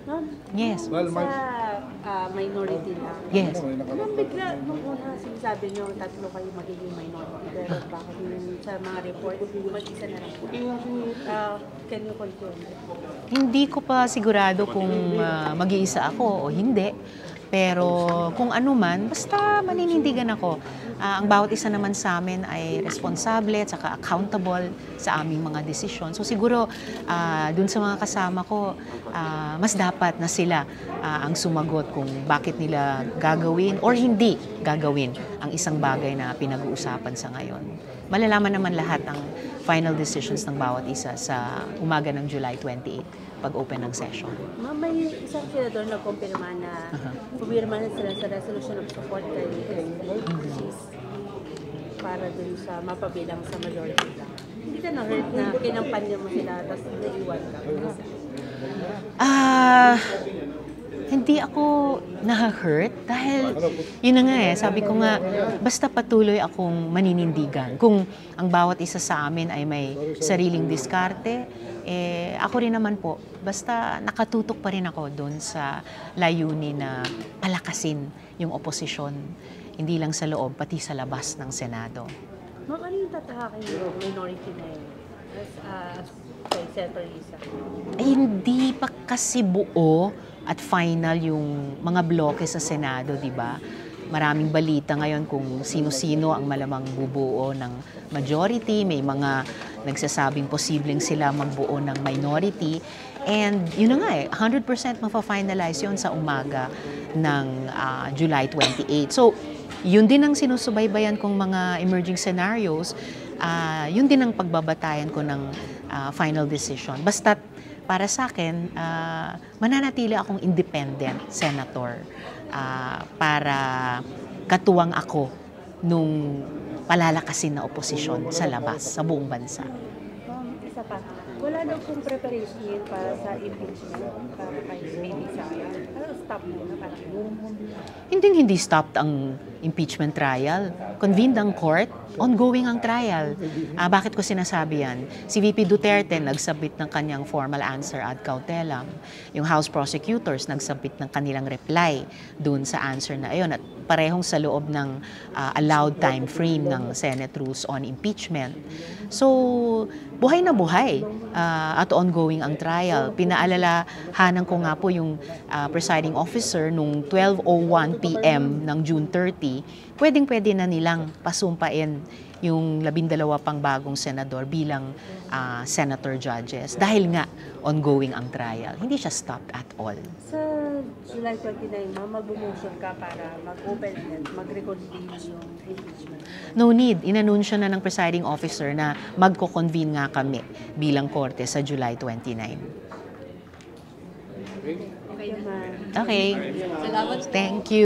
Ma'am, Yes. sa minority lang. Yes. Ma'am, bigla nung una sinasabi nyo tatlo kayo magiging minority. Pero bakit yung sa mga report, mag-isa na lang po? Can you confirm? Hindi ko pa sigurado kung mag-iisa ako o hindi. Pero kung ano man, basta maninindigan ako. Ang bawat isa naman sa amin ay responsable at saka accountable sa aming mga desisyon. So siguro dun sa mga kasama ko, mas dapat na sila ang sumagot kung bakit nila gagawin or hindi gagawin ang isang bagay na pinag-uusapan sa ngayon. Malalaman naman lahat ang final decisions ng bawat isa sa umaga ng July 28 pag-open ng session. Ma'am, may isang senador na kumpirma na pumirma na sila sa resolution of support kay Cheese para dun sa mapabilang sa majority lang. Hindi ka na-hurt na kinampanya mo sila tapos naiwan ka? Hindi ako na-hurt dahil yun na nga sabi ko nga, basta patuloy akong maninindigan. Kung ang bawat isa sa amin ay may sariling diskarte, ako rin naman po, basta nakatutok pa rin ako doon sa layunin na palakasin yung oposisyon, hindi lang sa loob, pati sa labas ng Senado. Ma'am, ano yung tatahakin yung minority na yun? Kay Senator Risa? Hindi pa kasi buo at final yung mga bloke sa Senado, di ba? Maraming balita ngayon kung sino-sino ang malamang bubuo ng majority. May mga nagsasabing posibleng sila magbuo ng minority. And yun na nga 100% mafa-finalize yun sa umaga ng July 28. So, yun din ang sinusubaybayan kong mga emerging scenarios. Yun din ang pagbabatayan ko ng final decision. Basta't para sa akin, mananatili akong independent senator para katuwang ako nung palalakasin na oposisyon sa labas, sa buong bansa. Isa pa, wala daw pong preparation para sa impeachment para kay Baby Sara. Ano, stop muna parang? Hindi stopped ang impeachment trial. Convened ang court, ongoing ang trial. Bakit ko sinasabi yan? Si VP Duterte nagsubmit ng kanyang formal answer ad cautelam. Yung House prosecutors nagsubmit ng kanilang reply dun sa answer na ayon at parehong sa loob ng allowed time frame ng Senate rules on impeachment. So, buhay na buhay at ongoing ang trial. Pinaalalahanan ko nga po yung presiding officer nung 12:01 p.m. ng June 30, pwedeng-pwede na nilang pasumpain yung 12 pang bagong senador bilang senator judges dahil nga ongoing ang trial. Hindi siya stopped at all. Sa July 29, mag-motion ka para mag-open and mag-reconvene yung impeachment? No need. Inanunsyo na ng presiding officer na magko-convene nga kami bilang korte sa July 29. Okay, ma'am. Okay. Salamat. Thank you.